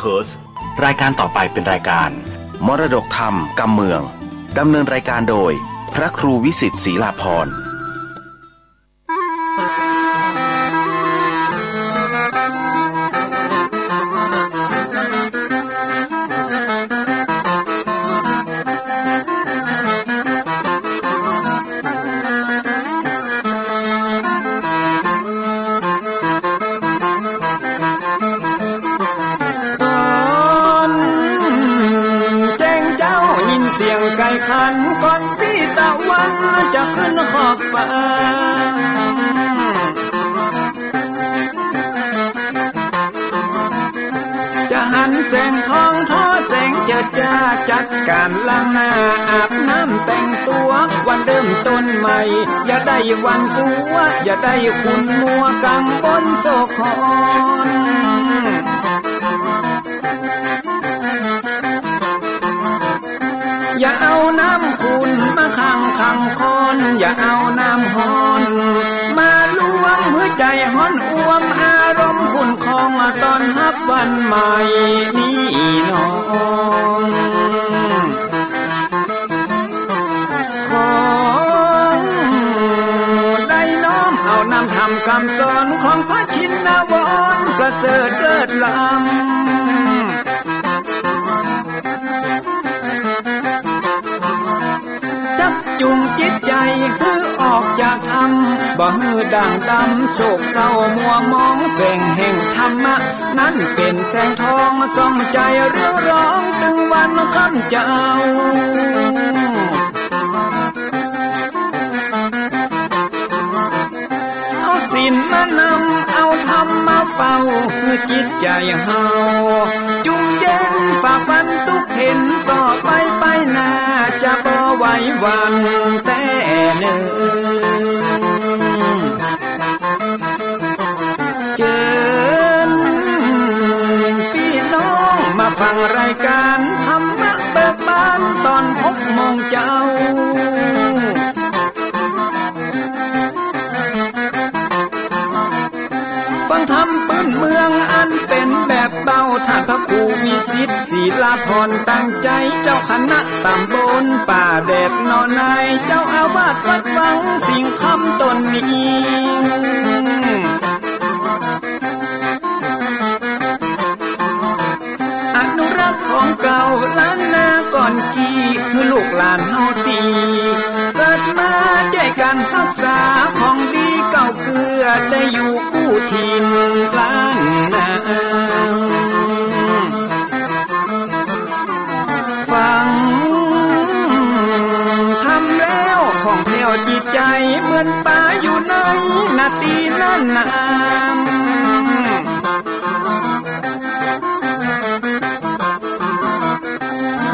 เฮิร์ตซ์รายการต่อไปเป็นรายการมรดกธรรมกำเมืองดำเนินรายการโดยพระครูวิสิทธิ์ศรีลาภรณ์ขันก่อนปีตะวันจะขึ้นขอบฟ้าจะหันแสงทองทอแสงเจิดจ้าจัดการล้างหน้าอาบน้ำแต่งตัววันเริ่มต้นใหม่อย่าได้วันกลัวอย่าได้ขุ่นมัวกังบนโศกคอนอย่าเอาน้ำขุ่นมาขังคอนอย่าเอาน้ำฮ้อนมาลวงหัวใจฮ้อนอ้วมอารมณ์ขุ่นคองตอนรับวันใหม่นี้น้องของได้น้อมเอานำทำคำสอนของพระชินวรประเสริฐเลิศล้ำจุงจิตใจฮือออกจากธรรมบ่ฮือด่างดำโศกเศร้ามัวมองแสงแห่งธรรมะนั้นเป็นแสงทองส่องใจเรื่องร้องตึงวันค่ำเจ้าเอาศีลมานำเอาธรรมมาเฝ้าคือจิตใจเฮาจุงเย็นฝ่าฟันทุกเห็นต่อไปหน้าจะบ่ไหววันแต่หนึ่งเชิญพี่น้องมาฟังรายการธรรมะเบิกบานตอน6 โมงเจ้าฟังธรรมปื้นเมืองอันเป็นแบบเบาท่านพระครูวิสิทธิ์ศรีลาภรณ์ตั้งใจเจ้าคณะตำบลป่าแดดนอนในเจ้าอาวาสวัดวังสิ่งคำตนนี้อนุรักษ์ของเก่าล้านนาก่อนกี่คือลูกหลานเฮาตีเกิดมาด้วยกันรักษาของดีเก่าเกือได้อยู่กู้ถิ่นล้านนาฟังทำแล้วของแผ่วจิตใจเหมือนป่าอยู่ในนาทีล้านน้ำ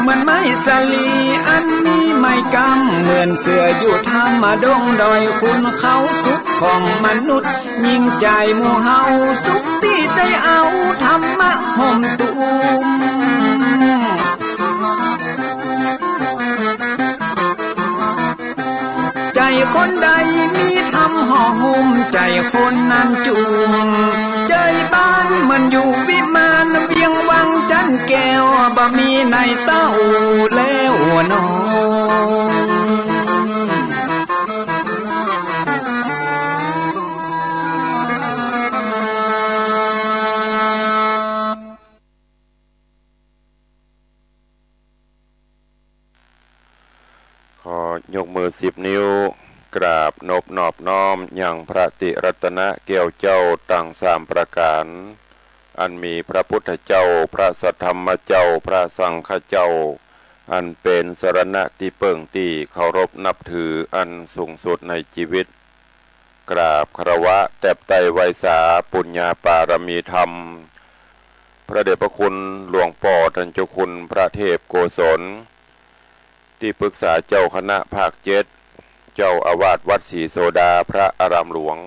มันไม่สลีอันมีไม่กำเหมือนเสืออยู่ธรรมดงดอยคุณเขาสุขของมนุษย์ยิ่งใจหมู่เฮาสุขที่ได้เอาธรรมะห่มตุมใจคนใดมีธรรมห่อหุ้มใจคนนั้นจุมใจบ้านมันอยู่วิมานเวียงวังจันแก้วบ่มีในเต้าแล้วน้องขอยกมือ10 นิ้วกราบนบนอบน้อมอย่างพระติรัตนะแก้วเจ้าตั้ง3 ประการอันมีพระพุทธเจ้าพระสัทธรรมเจ้าพระสังฆเจ้าอันเป็นสรณะที่เปิ่งที่เคารพนับถืออันสูงสุดในชีวิตกราบคารวะแตบไตไวสาปุญญาปารมีธรรมพระเดชพระคุณหลวงพ่อท่านเจ้าคุณพระเทพโกศลที่ปรึกษาเจ้าคณะภาค7เจ้าอาวาสวัดศรีโสดาพระอารามหลวง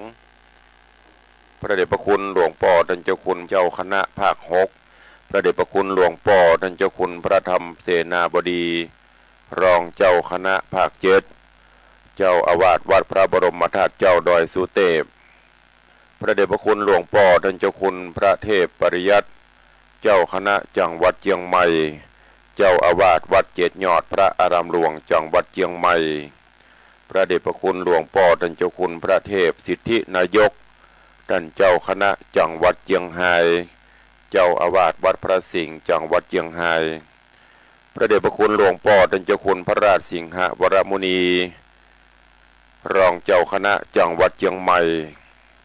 พระเดชพระคุณหลวงพ่อท่านเจ้าคุณเจ้าคณะภาค6พระเดชพระคุณหลวงพ่อท่านเจ้าคุณพระธรรมเสนาบดีรองเจ้าคณะภาค7เจ้าอาวาสวัดพระบรมธาตุเจ้าดอยสุเทพพระเดชพระคุณหลวงพ่อท่านเจ้าคุณพระเทพปริยัติ เจ้าคณะจังหวัดเชียงใหม่เจ้าอาวาสวัดเจ็ดยอดพระอารามหลวงจังหวัดเชียงใหม่พระเดชพระคุณหลวงพ่อท่านเจ้าคุณพระเทพสิทธินายกท่านเจ้าคณะจังหวัดเชียงรายเจ้าอาวาสวัดพระสิงห์จังหวัดเชียงรายพระเดชพระคุณหลวงพ่อท่านเจ้าคุณพระราชสิงหวรมุนีรองเจ้าคณะจังหวัดเชียงใหม่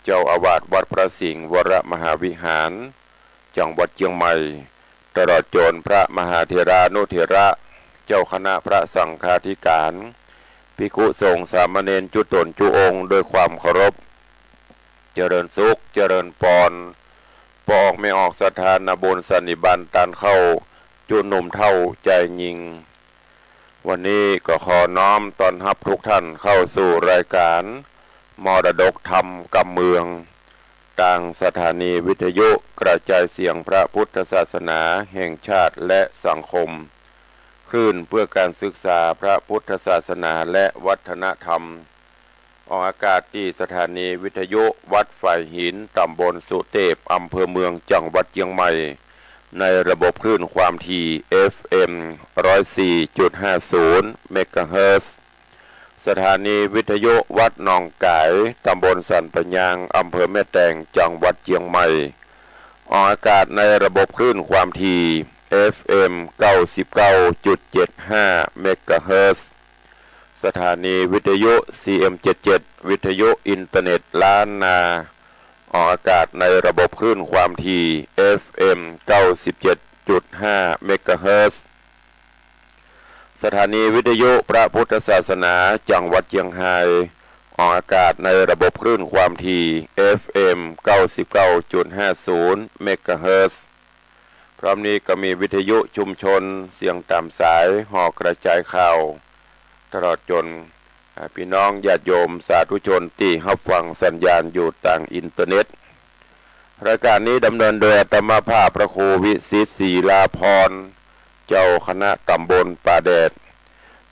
เจ้าอาวาสวัดพระสิงห์วรมหาวิหารจังหวัดเชียงใหม่ตลอดจนพระมหาเถรานุเถระเจ้าคณะพระสังฆาธิการภิกขุสงฆ์สามเณรจุตนจุองค์โดยความเคารพเจริญสุขเจริญปอนปอกไม่ออกสถานบุญสันนิบันตันเข้าจุหนุ่มเท่าใจยิงวันนี้ก็ขอน้อมต้อนรับทุกท่านเข้าสู่รายการมรดกธรรมกำเมืองต่างสถานีวิทยุกระจายเสียงพระพุทธศาสนาแห่งชาติและสังคมคลื่นเพื่อการศึกษาพระพุทธศาสนาและวัฒนธรรมออกอากาศที่สถานีวิทยุวัดฝ่ายหินตำบลสุเทพอำเภอเมืองจังหวัดเชียงใหม่ในระบบคลื่นความถี่ FM 104.50 เมกะเฮิรตซ์สถานีวิทยุวัดหนองกายตำบลสันปะยางอำเภอแม่แตงจังหวัดเชียงใหม่ออกอากาศในระบบคลื่นความถี่ FM 99.75 เมกะเฮิรตซ์สถานีวิทยุ CM77 วิทยุอินเทอร์เน็ตล้านนาออกอากาศในระบบคลื่นความถี่ FM 97.5 เมกะเฮิรตซ์สถานีวิทยุพระพุทธศาสนาจังหวัดเชียงรายออกอากาศในระบบคลื่นความถี่ FM 99.50 เมกะเฮิรตซ์พร้อมนี้ก็มีวิทยุชุมชนเสียงตามสายห่อกระจายข่าวตลอดจนพี่น้องญาติโยมสาธุชนที่รับฟังสัญญาณอยู่ต่างอินเทอร์เน็ตรายการนี้ดำเนินโดยอาตมาภาพพระครูวิสิตศรีลาภรณ์เจ้าคณะตำบลป่าแดด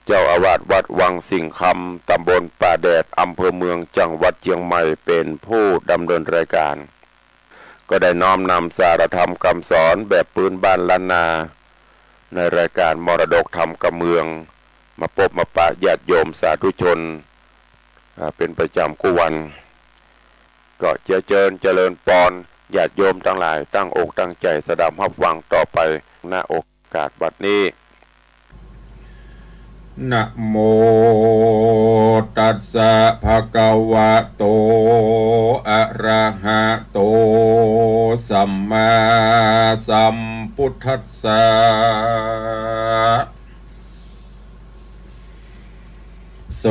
เจ้าอาวาสวัดวังสิงคำตำบลป่าแดดอำเภอเมืองจังหวัดเชียงใหม่เป็นผู้ดำเนินรายการก็ได้น้อมนำสารธรรมคำสอนแบบพื้นบ้านล้านนาในรายการมรดกธรรมกำเมืองมาพบมาปะญาติโยมสาธุชนเป็นประจำกู้วันก็เจริญปอนญาติโยมทั้งหลายตั้งอกตั้งใจสดับรับฟังต่อไปณโอกาสบัดนี้นะโมตัสสะภะคะวะโตอะระหะโตสัมมาสัมพุทธัสสะโส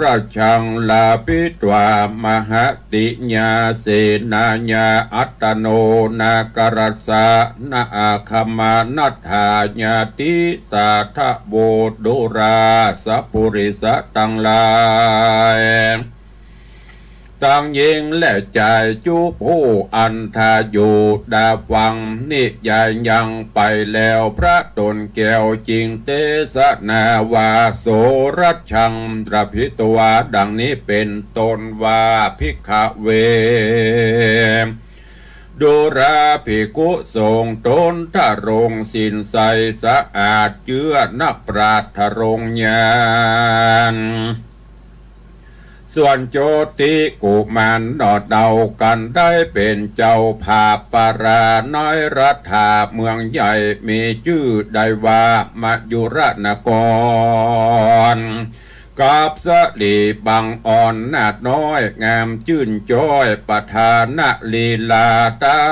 ราชังลาปิตวามหติญาเสนาญาอัตโนนาครัสสะนาอาคมานัฏฐาญาติสาทะโบดุราสัพปุริสตังลายตั้งยิงและใจจุผู้อันทาอยู่ดาฟังนิยายยังไปแล้วพระตนแก้วจริงเตสนาวาโสรัชชังตรพิตวาดังนี้เป็นตนว่าภิกขเวดูราภิกขุสงฆ์ตนทะรงสินใสสะอาดเจือนักปราชญ์ทะรงญาณส่วนโจติกุมารนอดเดากันได้เป็นเจ้าภาพปาราน้อยรัฐาเมืองใหญ่มีชื่อได้ว่ามายุรนครกับสลีบังอ่อนนาดน้อยงามชื่นจ้อยประธานลีลาเต้า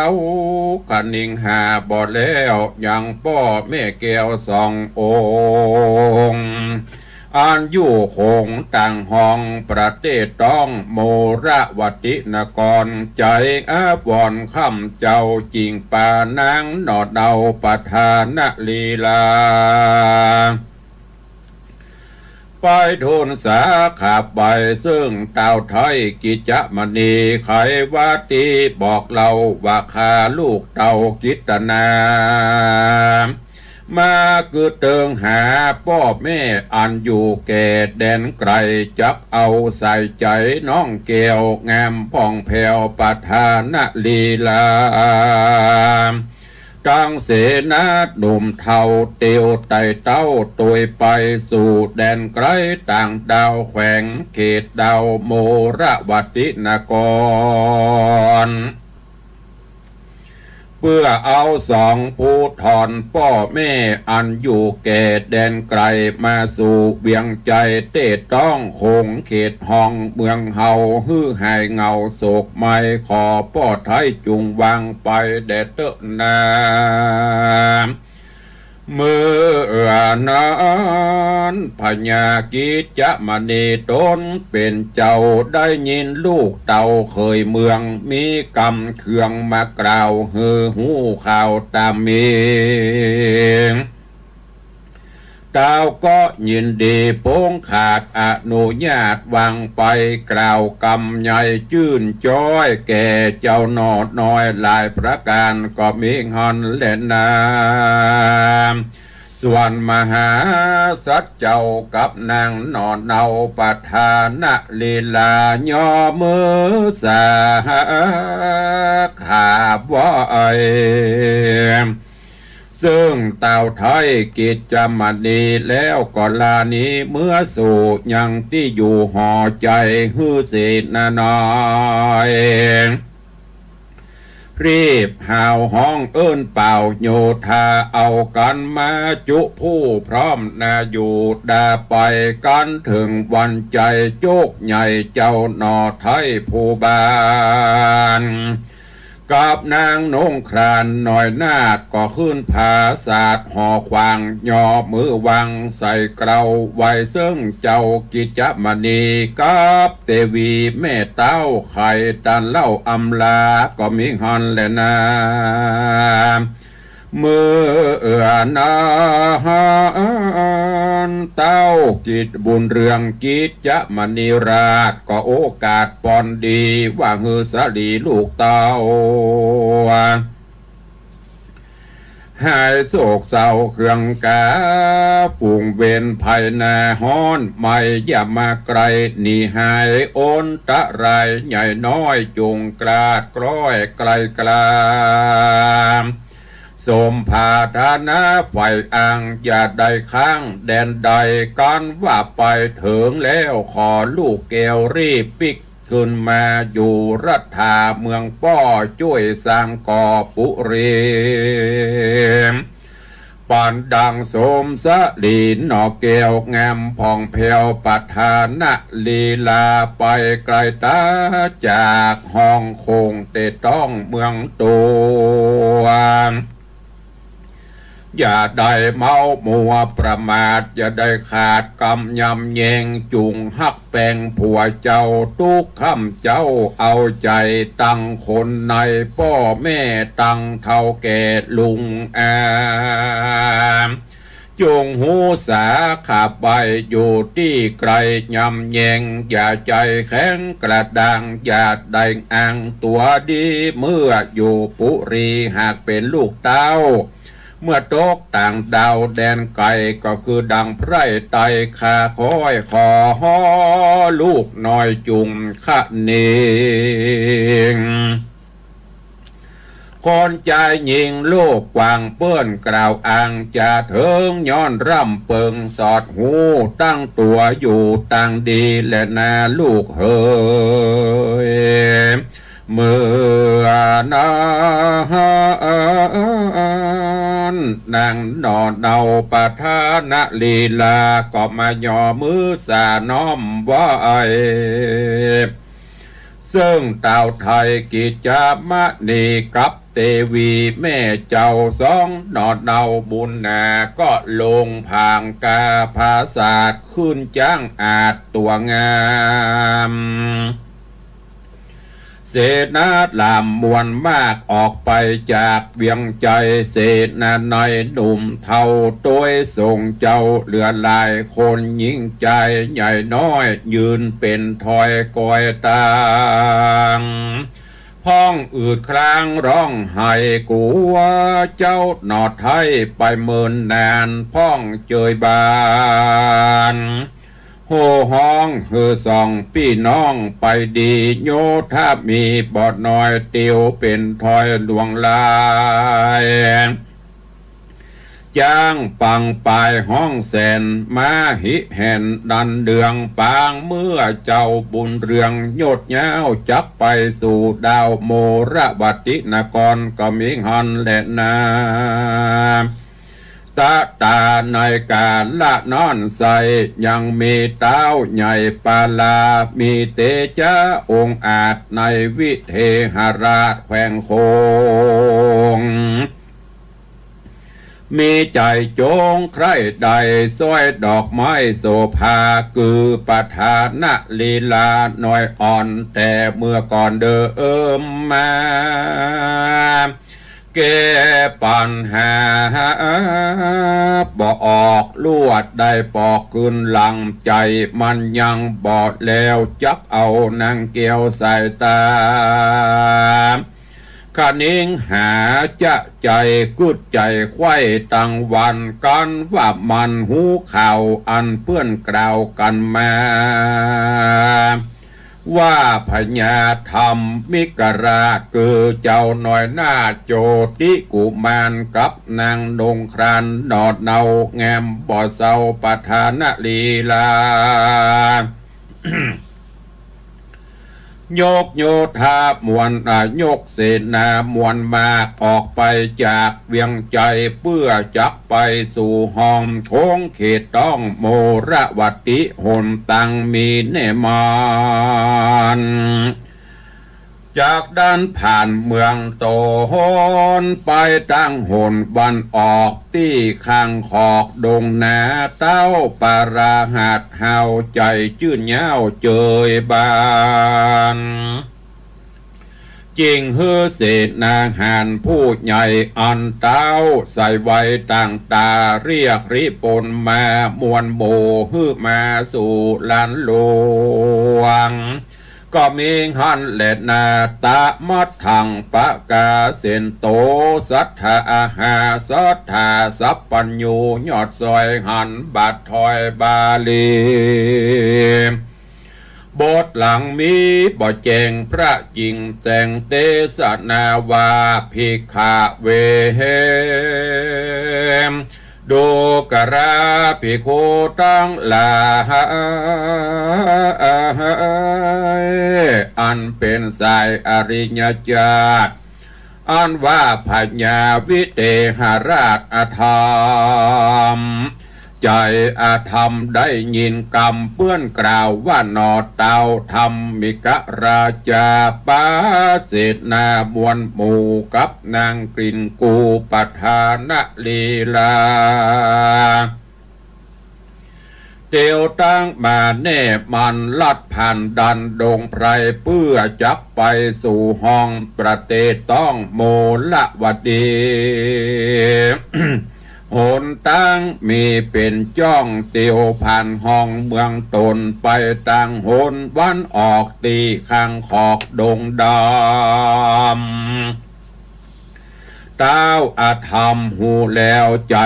กันิงหาบ่แล้วยังป้อแม่แก้วสององค์อันอยู่คงต่างห้องประเทศต้องโมระวตินกรใจอาบอนคำเจ้าจริงปานางนอดเดาประธานลีลาไปทุนสาขาใบซึ่งเต่าไทยกิจมณีไขวาตีบอกเราว่าข้าลูกเต่ากิตนา มาคือเติงหาพ่อแม่อันอยู่แก่แดนไกลจักเอาใส่ใจน้องแก้วงามผ่องแผ้วประธานลีลาตั้งเสนาหนุ่มเทาเตียวไต่เต้าตุยไปสู่แดนไกลต่างดาวแขวงเขตดาวโมระวตินกรเพื่อเอาสองผู้ถอนพ่อแม่อันอยู่แก่แดนไกลมาสู่เวียงใจเตะต้องคงเขตห้องเมืองเฮาฮือหายเงาโศกไม่ขอพ่อไทยจุงวางไปแดดเตอะนาเมื่อนั้นพญากิจจะมณีตนเป็นเจ้าได้ยินลูกเต่าเคยเมืองมีกำเคืองมากล่าวเฮือหูข่าวตามเมีเต้าก็ยินดีโป้งขาดอนุญาตวางไปกล่าวกำใหญ่ชื่นจ้อยแก่เจ้าหนอดน้อยหลายประการก็มีงอนเล่นนาส่วนมหาสัจเจ้ากับนางนอนเนาประธานลีลาย่อมือสาขาบไว้ซึ่งเต่าไทยกิจจมณีแล้วก็ลานี้เมื่อสู่ยังที่อยู่ห่อใจฮือสินาน้อยรีบหาวห้องเอิ้นเป่าโยธาเอากันมาจุผู้พร้อมนาอยู่ดาไปกันถึงวันใจโจกใหญ่เจ้าหนอไทยผู้บานกับนางนงครานหน่อยนาดก็ขึ้นผาศาสตร์ห่อควางย่อมือวังใส่เกลาไว้ซึ่งเจ้ากิจมณีกับเตวีแม่เต้าไข่ตันเล่าอำลาก็มีฮอนแลนาเมื่อนานเต้ากิจบุญเรืองกิจจะมณีราชก็โอกาสปอนดีว่าฮือสลีลูกเต้าหายโศกเศร้าเครื่องกาฝูงเวนภายนาฮ้อนไม่อย่ามาไกลหนีหายโอนตะไรใหญ่น้อยจงกราดกล้อยไกลกลามสมภาธานาไฟอ่างอย่าได้ข้างแดนใดกันว่าไปถึงแล้วขอลูกแก้วรีบปิกขึ้นมาอยู่รัฐาเมืองป้อช่วยสร้างก่อปุรีปานดังสมสะลีนหนอแก้วงามผ่องแผ้วประธานลีลาไปไกลตาจากห้องคงเตต้องเมืองตัวอย่าได้เมามัวประมาทอย่าได้ขาดกำยำแยงจุงฮักแปงผัวเจ้าทุกคำเจ้าเอาใจตั้งคนในพ่อแม่ตั้งเท่าแก่ลุงจงหูสาขาไปอยู่ที่ไกลยำแยงอย่าใจแข็งกระดังอย่าได้อ้างตัวดีเมื่ออยู่ปุรีหากเป็นลูกเต้าเมื่อตกต่างดาวแดนไกลก็คือดังไพร่ไตคาคอยขอลูกน้อยจุงขะเนงคนใจยิงโลกกว้างเปื้อนกล่าวอ้างจะเถิงย้อนร่ำเปิงสอดหูตั้งตัวอยู่ต่างดีและนาลูกเฮยเมื่อนานนางนอนเนาประธานลีลาก็มาย่อมือสาน้อมไว้ซึ่งเต่าไทยกิจมณีกับเตวีแม่เจ้าสองนอนเนาบุญนาก็ลงผางกาภาษาดขึ้นจ้างอาจตัวงามเศษนาลามมวลมากออกไปจากเวียงใจเศษนาในหนุ่มเท่าตัวส่งเจ้าเหลือลายคนยิ่งใจใหญ่น้อยยืนเป็นถอยกอยตาง พ้องอืดครางร้องไห้กัวเจ้าหนอดไทยไปเมินนานพ้องเจยบานโหห้องเฮือสองพี่น้องไปดีโยถ้ามีบอดน้อยเตียวเป็นถอยหลวงลายจ้างปังปลายห้องแสนมาหิแห่นดันเดืองปางเมื่อเจ้าบุญเรืองโยดเย้าจับไปสู่ดาวโมระวัตินกรก็มิงหันและนาตาตาในการละนอนใสยังมีเต้าใหญ่ปาลามีเตจ้าองค์อาจในวิเทหราชแขวงโคงมีใจโจงใครใดซ้อยดอกไม้โสภาคือประธานลีลาหน่อยอ่อนแต่เมื่อก่อนเดิมมาแก้ปัญหาบ่ออกลวดได้ปอกคืนหลังใจมันยังบอดแล้วจักเอานางเกี่ยวใส่ตาขานิ่งหาจะใจกุดใจไข้ตั้งวันกันว่ามันหูข่าวอันเพื่อนกล่าวกันมาว่าพญาธรรมมิกราชคือเจ้าหน่อยหน้าโจติกุมารกับนางดงครานนอดเนาแงมบ่อเศร้าประธานลีลา โยกโยธามวลโยกเสนามวลมากออกไปจากเวียงใจเพื่อจักไปสู่ห้องโค้งเขตต้องโมระวัติหนตังมีแน่มานจากด้านผ่านเมืองโตโหนไปตั้งหนวันออกที่ข้างขอกดงนาเต้าปาราหัดเฮาใจจื่นเย้าเจยบานจริงเฮือเศษนางหานผู้ใหญ่อันเต้าใส่ไว้ต่างตาเรียกริปนมามวนโบฮือมาสู่ลานหลวงก็มีหันเลดนาตะมัดทังปะกาเสนโตสัทธาอาหาสัทธาสัพปัญญูยอดซอยหันบาดถอยบาลีบทหลังมีบ่แจงพระจริงแต่งเตสนาวาภิกขาเวดูกราภิกขุตั้งหลายอันเป็นสายอริยญาติอันว่าพญาวิเทหราชอธรรมใจอาธรรมได้ยินกรรมเปื้อนกล่าวว่านอเตาธรรมิกราชาปาเศษนามวลหมู่กับนางกลิ่นกูประธานลีลาเตียวตั้งมาแน่มันลัดผ่านดันดงไพรเพื่อจักไปสู่ห้องประเทศต้องโมละวดี หนตั้งมีเป็นจ้องเตียวผ่านห้องเมืองตนไปตั้งหนวันออกตีข้างขอกดงดำต้าวอาธรรมหูแล้วใจ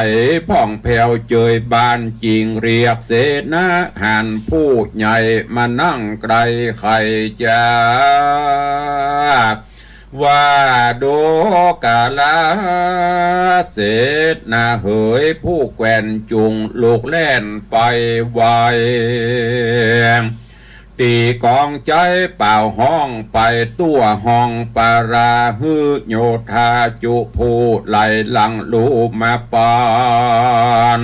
พ่องแผ่วเจยบานจริงเรียกเสนาหานผู้ใหญ่มานั่งไกลไข่จ้าว่าดูกาลาเสดนาเหยผู้แกว่นจุงลูกแล่นไปไวตีกองใจเป่าห้องไปตัวห้องปาราฮือโยธาจุผู้ไหลหลังลูมาปาน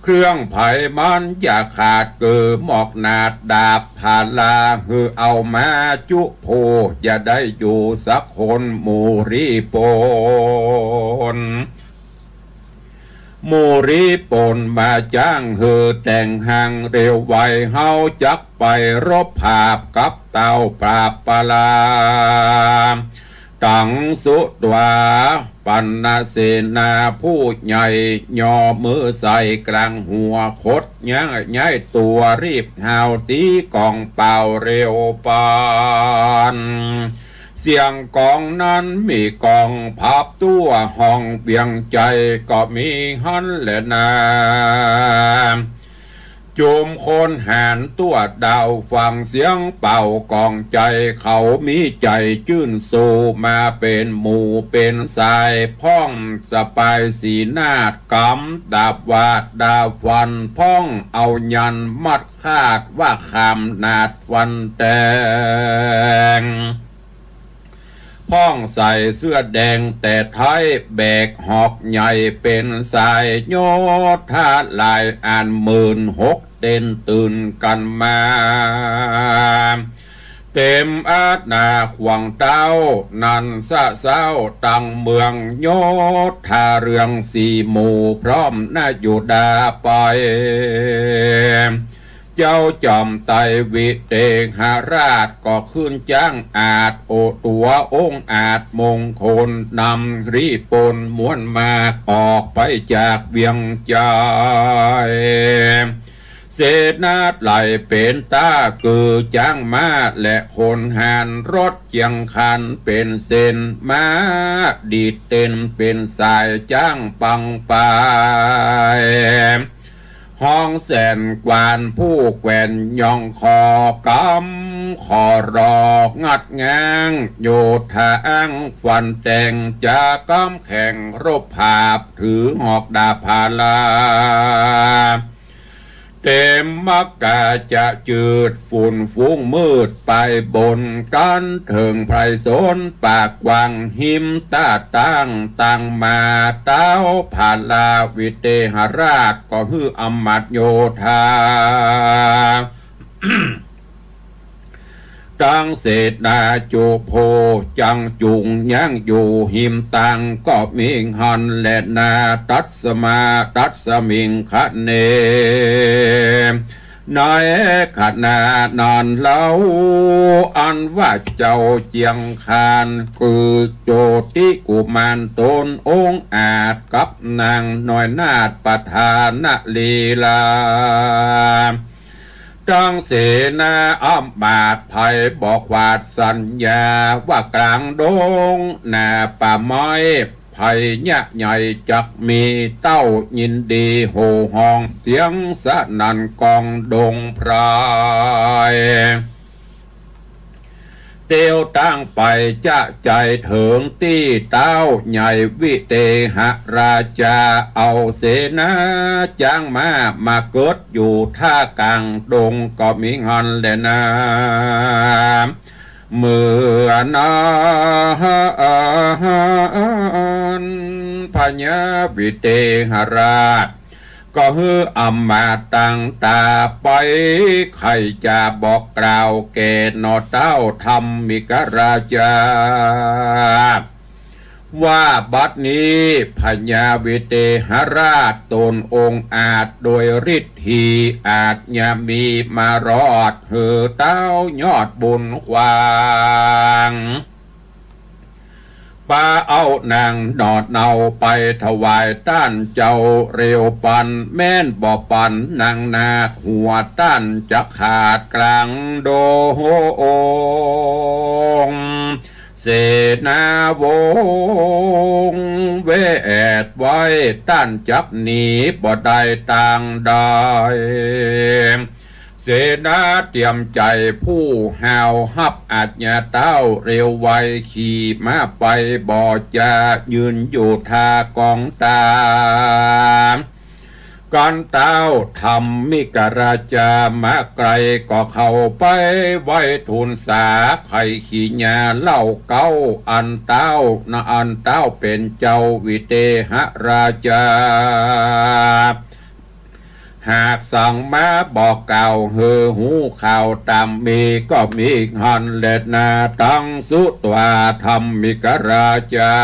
เครื่องไผ่มันอย่าขาดเกิดหมอกนาดดาบผ่านลาฮือเอามาจุโพอย่าได้อยู่สักคนหมูรีปนหมูรีปนมาจ้างฮือแต่งหางเร็วไวเฮาจักไปรบภาพกับเต่าปราบปลาตังสุดวาปันนาเสนาผู้ใหญ่ย่อมือใส่กลางหัวคดย้ายตัวรีบหาวตีกองเป่าเร็วปาน เสียงกองนั้นมีกองพับตัวห้องเบียงใจก็มีฮันและนาจุมคนหานตัวดาวฟังเสียงเป่ากองใจเขามีใจจื่นสูมาเป็นหมู่เป็นสายพ้องสปายสีนาดกำดาบวาดดาฟันพ้องเอายันมัดคาดว่าคำนาดวันแดงพ้องใส่เสื้อแดงแต่ไทยแบกหอกใหญ่เป็นสายโยธาลายอ่าน16,000เต้นตื่นกันมาเต็มอาณาขวางเต้านันสะเศร้าตั้งเมืองโยธาเรืองสี่หมู่พร้อมนาอยู่ดาไปเจ้าจอมไตวิเตหราชก็ขึ้นจ้างอาจโอตัวองค์อาจมงคลนำรีปนม้วนมากออกไปจากเวียงใจเศษนาดไหลเป็นตากือจ้างมาและคนหานรถเจียงคันเป็นเส้นมาดีดเต้นเป็นสายจ้างปังไปห้องแสนกวานผู้แกวนย่องคอกำขอรอกงัดงางโยธาอังฟันแต่งจากำแข่งรบภาพถือหอกดาพาลาเต็มมักกะจะจืดฝุ่นฟุ้งมืดไปบนกันเถิงไพรสนปากวังหิมตาตั้งมาเต้าผ่านลาวิเตหราชก็ฮืออมัดโยธา ตั้งเศษนาจูโพจังจุงยังอยู่หิมตังก็มิงหันและนาตัดสมาตัดสมิงคะเนน้อยขนาดนอนเล่าอันว่าเจ้าเจียงคานคือโจติกุมารตนองค์อาจกับนางน้อยนาฏประธานลีลาจังเสนาอ้อมบาดไผ่บอกวาดสัญญาว่ากลางดงหน้าป่าไม้ไผ่ยะใหญ่จักมีเต้ายินดีโห่ห้องเสียงสนั่นกองดงพรายเตียวตั้งไปจะใจเถิงตี้เต้าใหญ่วิเตหราชาเอาเสนาจ้างมาเกิดอยู่ท่ากลางดงก็มีงอนแลนะเมื่อนาพญาวิเตหราชก็ฮืออำมาตั้งตาไปใครจะบอกกล่าวแก่นอเต้าธรรมิกราชาว่าบัดนี้พญาวิเตหราชตนองค์อาจโดยฤทธีอาจยามีมารอดเหือเต้ายอดบุญควางป้าเอานางดอดเนาไปถวายต้านเจ้าเร็วปันแม่นบ่ปันนางนาหัวต้านจะขาดกลางโดงเสนาวงเวทไว้ต้านจักหนีบ่ได้ต่างได้เสนาเตรียมใจผู้หาวฮับอาจญาเต้าเร็วไวขี่มาไปบ่จะยืนอยู่ท่ากองตาก่อนเต้าทำมิกราชามาไกลก็เข้าไปไว้ทูลสาไข่ขี่ญาเล่าเก้าอันเต้าเป็นเจ้าวิเตหราชาหากสั่งมาบอกเก่าเฮือหูข่าวตามมีก็มีหันเล็ดนาตั้งสุตวาธรรมิกราชา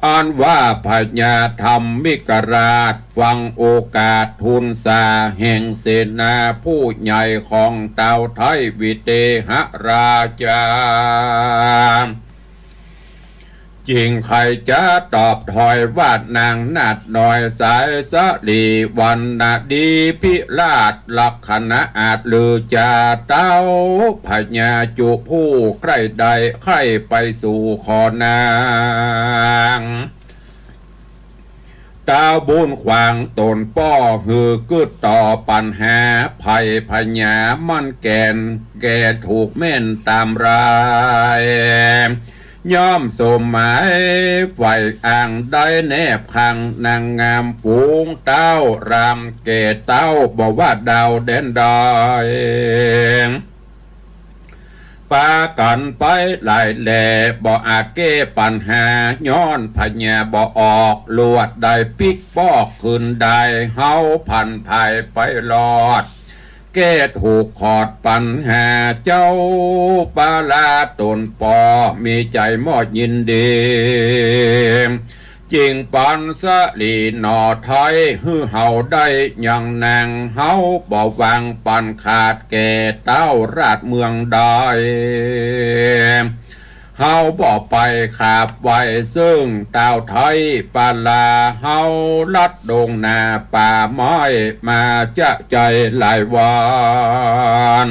อันว่าพญาธรรมิกราชฟังโอกาสทุนสาแห่งเสนาผู้ใหญ่ของเต่าไทยวิเตหราชา จริงใครจะตอบถอยว่านางนาดหน่อยสายสะลีวันนาดีพิราชลักษณะอาจลือจาเต้าพญาจุผู้ใครใดใครไปสู่ขอนางตาบุญขวางตนป้อหือกึดต่อปัญหาภัยพญามันแก่ถูกแม่นตามรายย่อมสมหมายไฟอ่างได้แนบขังนางงามฝูงเต้ารำเกตเต้าบอกว่าดาวเด่นดอยปากันไปหลายแหล่บ่อาจแก้ปัญหาย้อนพญาบ่ออกลวดได้ปิกปอกขึ้นได้เฮาพันภายไปรอดแก้ถูกขอดปัญหาเจ้าปาลาตนปอมีใจมอดยินดีจริงปันสะลีหนอไทยฮือเฮาได้ยังนางเฮาบ่วางปันขาดแก่เต้าราชเมืองได้เฮาบ่ไปขาบไว้ซึ่งเต้าไทยปาลาเฮาลัดดงนาป่าไม้มาจะใจหลายวัน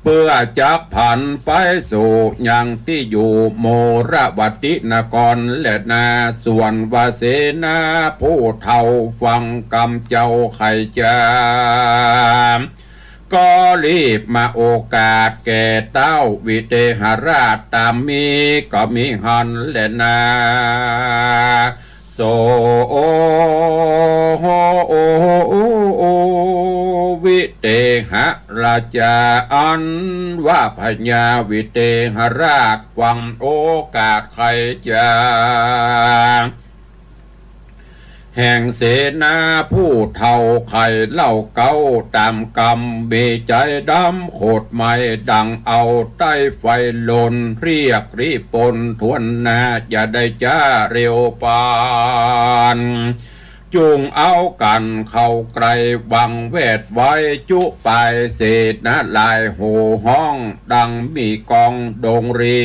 เพื่อจักผันไปสู่ยังที่อยู่โมระวตินครและนาส่วนวาเสนาผู้เท่าฟังกำเจ้าไข่จามก็รีบมาโอกาสแก่เต้าวิเทหราชตามมีก็มีหันและนาโสวิเทหราชาอันว่าพญาวิเทหราชหวังโอกาสใครจะแห่งเสนาผู้เท่าไข่เล่าเก้าตามกรรมมีใจดำโคตรไม่ดังเอาใต้ไฟลนเรียกรีปนทวนนาอย่าได้จ้าเร็วปานจุงเอากันเข้าไกลวังเวทไว้จุไปเศษนะลายโหห้องดังมีกองดงรี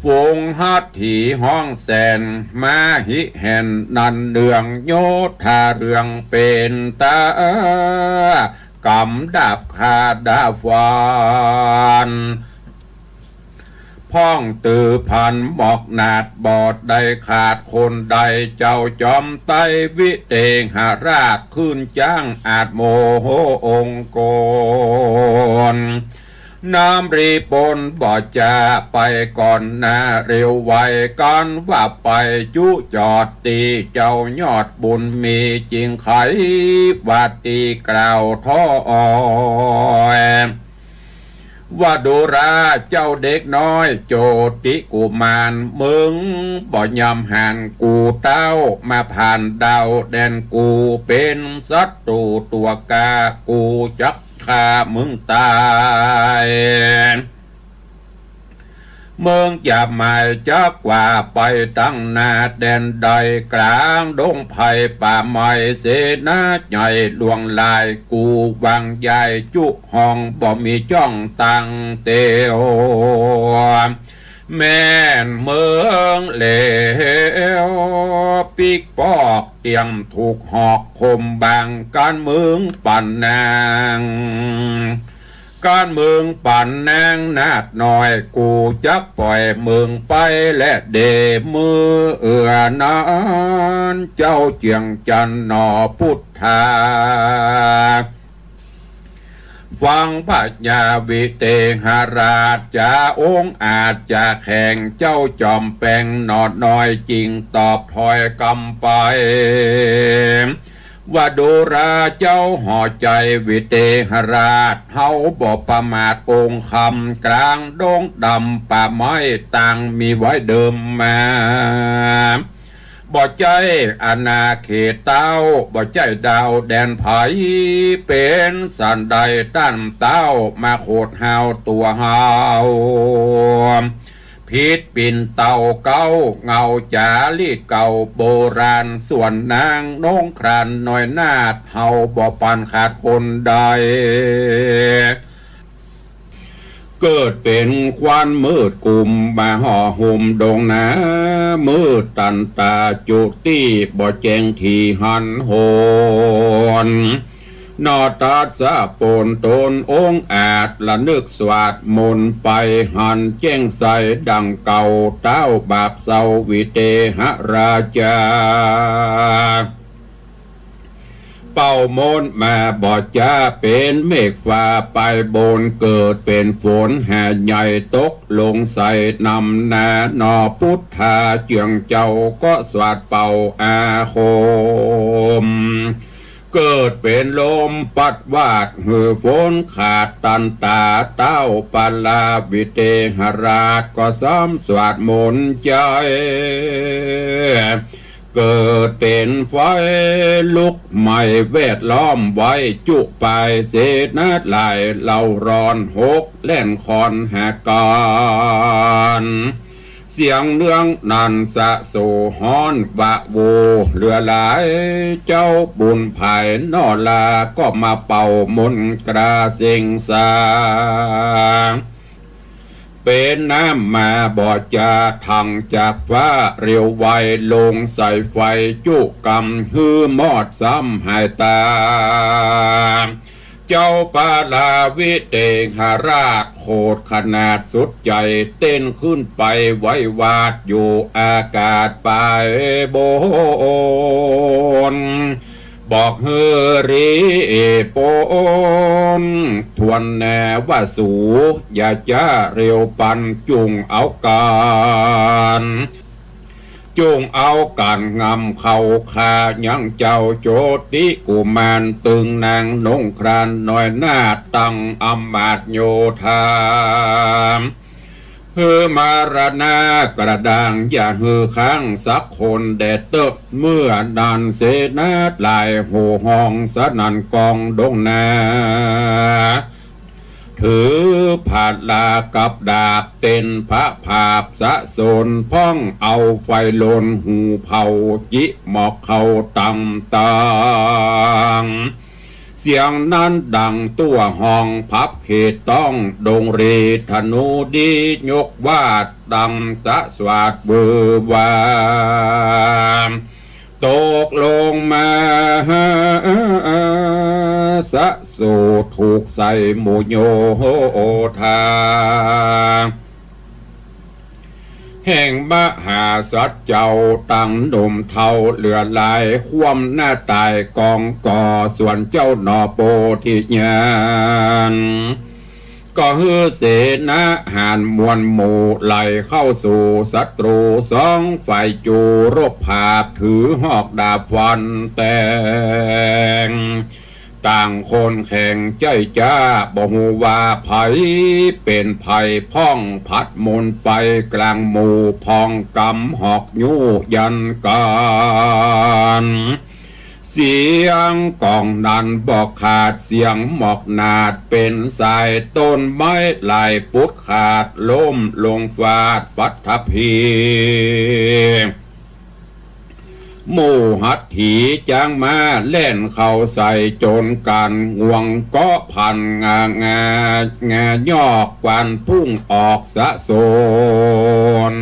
ฝูงฮัตถีห้องแสนมาหิแห่นนันเดืองโยธาเรืองเป็นตากำดาบคาดาฟานพ้องตือพันหมอกนาดบอดได้ขาดคนใดเจ้าจอมไตวิเตหราชขึ้นจ้างอาจโมโหองค์กรน้ำรีปนบ่จะไปก่อนหน้าเร็วไวกันว่าไปจุจอดตีเจ้ายอดบุญมีจริงไขว่าตีกล่าวท้อว่าดูราเจ้าเด็กน้อยโจติกุมารมึงบ่ยำหันกูเต้ามาผ่านดาวแดนกูเป็นศัตรูตัวกากูจักฆ่ามึงตายเมืองจะหมายจักว่าไปตั้งนาแดนใดกลางดงไผ่ป่าไม้เสนาใหญ่ลวงลายกูวังใหญ่จุห้องบ่มีจ้องตังเตียวแม่นเมืองเหลวปีกปอกเตียมถูกหอกคมบางการเมืองปั่นนางการเมืองปั่นนางนาดหน่อยกูจักปล่อยเมืองไปและเดมือนั้นเจ้าเจียงจันนอพุทธาฟังพระญาวิเตหราชจะองค์อาจจะแข่งเจ้าจอมแปงนอดน้อยจริงตอบถอยกำไปว่าดูราเจ้าห่อใจวิเตหราชเฮาบ่ประมาทองค์คำกลางดงดำป่าไม้ต่างมีไว้เดิมมาบ่ใจอาณาเขตเต้าบ่ใจดาวแดนไผเป็นสันใดตั้นเต้ามาโคดหาวตัวหาวพิษปิ่นเต่าเก้าเงาจาลีดเก่าโบราณส่วนนางน้องครานน้อยนาดเฮาบ่ปันขาดคนใด เกิดเป็นควันมืดกลุ่มมาห่อหุ้มดงนามืดตันตาจุตี้บ่แจงที่หันโหนนอตาสะปนตนองอาจละนึกสวาดมนต์ไปหันแจ้งใสดังเก่าเต้าบาปเศร้าวิเตหราชาเป่ามนมาบอดจ้าเป็นเมฆฟ้าไปบนเกิดเป็นฝนแห่ใหญ่ตกลงใส่นำนานอพุทธาเจียงเจ้าก็สวาดเป่าอาโคมเกิดเป็นลมปัดวาดหือฝนขาดตันตาเต้าปาลาวิเตหราชก็ซ้ำสวดมนต์ใจเกิดเป็นไฟลุกใหม่แวดล้อมไว้จุไปเศษนาดไหลเหล่าร้อนหกเล่นคอนหากรเสียงเรื่องนันสะโสฮ้อนบะโวเรือหลายเจ้าบุญภายนอลาก็มาเป่ามนต์กราเสิงสาเป็นน้ำมาบอดจาทางจากฟ้าเรียวไวลงใส่ไฟจุกำฮือมอดซ้ำหายตาเจ้าปาลาวิเตหราชโคตรขนาดสุดใจเต้นขึ้นไปไว้วาดอยู่อากาศไปโบนบอกเฮรีโปนทวนแนว่าสูอย่าจ้าเร็วปันจุงเอาการจุงเอาการงำเข้าคายังเจ้าโจติกุมารตึงนางนงครานน้อยหน้าตั้งอำมาตย์โยธาฮือมารณากระดังอย่าฮือค้างสักคนแดดเตอะเมื่อดันเสนาลายโหห้องสนันกองดงนาถือผาดลากับดาบเต้นพระภาพสะสนพ้องเอาไฟลนหูเผาจิหมอกเขาตังตังเสียงนั้นดังตัวห้องพับเขตต้องดงเรธนูดียกวาดดังสะสวาดเบือวามตกลงมาสะสูถูกใส่หมูโยธาแห่งมหาสัตว์เจ้าตั้งหนุ่มเทาเหลือลายคว่ำหน้าตายกองก่อส่วนเจ้าหนอโปธิญาณก็ฮือเสนาหารมวลหมู่ไหลเข้าสู่ศัตรูสองฝ่ายจูรบผาบถือหอกดาบฟันแตงต่างคนแข่งใจจ้าบ่ฮู้ว่าไผเป็นไผพ่องพัดมนไปกลางหมู่พองกำหอกยูยันกันเสียงกองนั้นบอกขาดเสียงหมอกนาดเป็นสายต้นไม้ลายปุดขาดล้มลงฟาดปัทภีหมู่หัตถีจางมาเล่นเข้าใส่จนกันงวงก็พันงายอกวันพุ่งออกสะโซน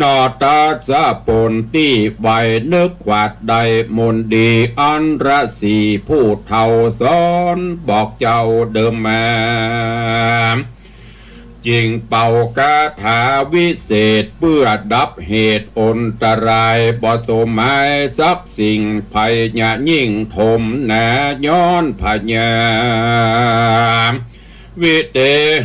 นอตาจะปนตีใบนึกขวาดใดมนดีอันระสีผู้เท่าสอนบอกเจ้าเดิมมาจิงเป่ากาถาวิเศษเพื่อดับเหตุอนตรายบ่สมาย สักสิ่งภัยญะยิ่งถมแหนย้อนพญาวิเต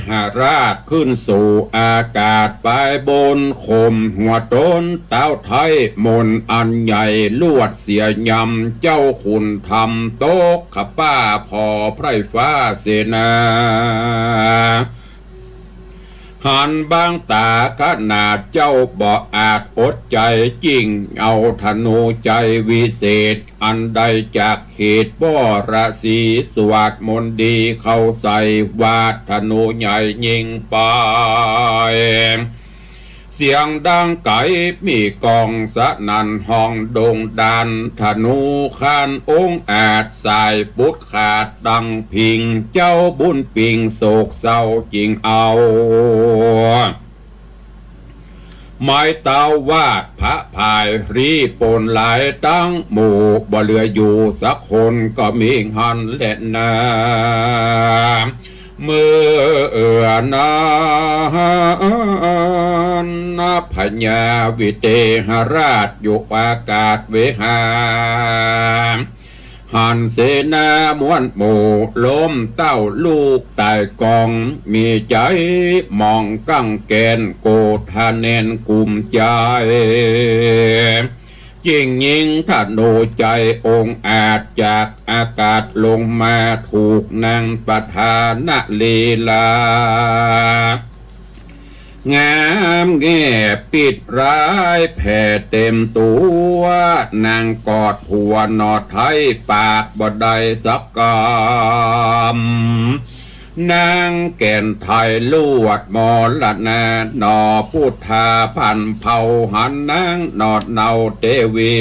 หราชขึ้นสู่อากาศไปบนคมหัวต้นเต้าไทยมนอันใหญ่ลวดเสียยำเจ้าคุณทำโต๊ะขป้าพอไพรฟ้าเสนาหันบางตาขนาดเจ้าบ่อาจอดใจจริงเอาธนูใจวิเศษอันใดจากเขตบ่อราศีสวดมนต์ดีเข้าใส่วาดธนูใหญ่ยิงไปเส สียงดังไก่มีกองสะนันห้องดงดันธนูคานองค์อาจสายปุดขาดดังพิงเจ้าบุญปิงโศกเศร้าจริงเอาไม้เต้าวาดพระพายรีปนหลายตั้งหมู่บ่เหลืออยู่สักคนก็มีหันและนาเมื่อนาพญาวิเตหราชอยู่อากาศเวหาหันเสนามวนหมู่ล้มเต้าลูกตายกองมีใจมองกั้งแกนโกธาเนนกุมใจจริงยิงถ้าโนใจองค์อาจจากอากาศลงมาถูกนางประธานลีลางามแง่ปิดร้ายแผ่เต็มตัวนางกอดผัวนอไทยปากบ่ได้สักกำนางแก่นไทยลวดมอละนานอพุทธาพันเผาหันนางนอดเนาเตวี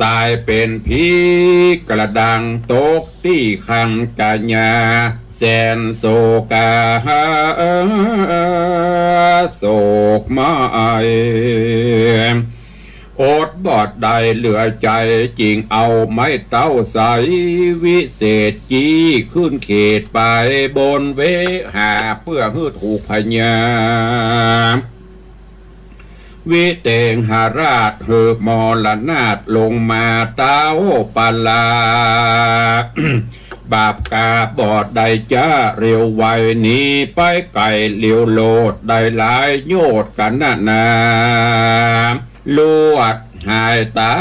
ตายเป็นผีกระดังตกที่คังกาญาแสนโศกาโศกมาอดบอดใดเหลือใจจริงเอาไม้เต้าใสวิเศษจี้ขึ้นเขตไปบนเวหาเพื่อฮือถูกพญาวิเตงหาราชเหือมรนาฏลงมาเต้าปาลา บาปกาบอดใดจ้าเร็วไวนี้ไปไก่เลี้ยวโลดได้หลายโยดกันนาลวดหายตา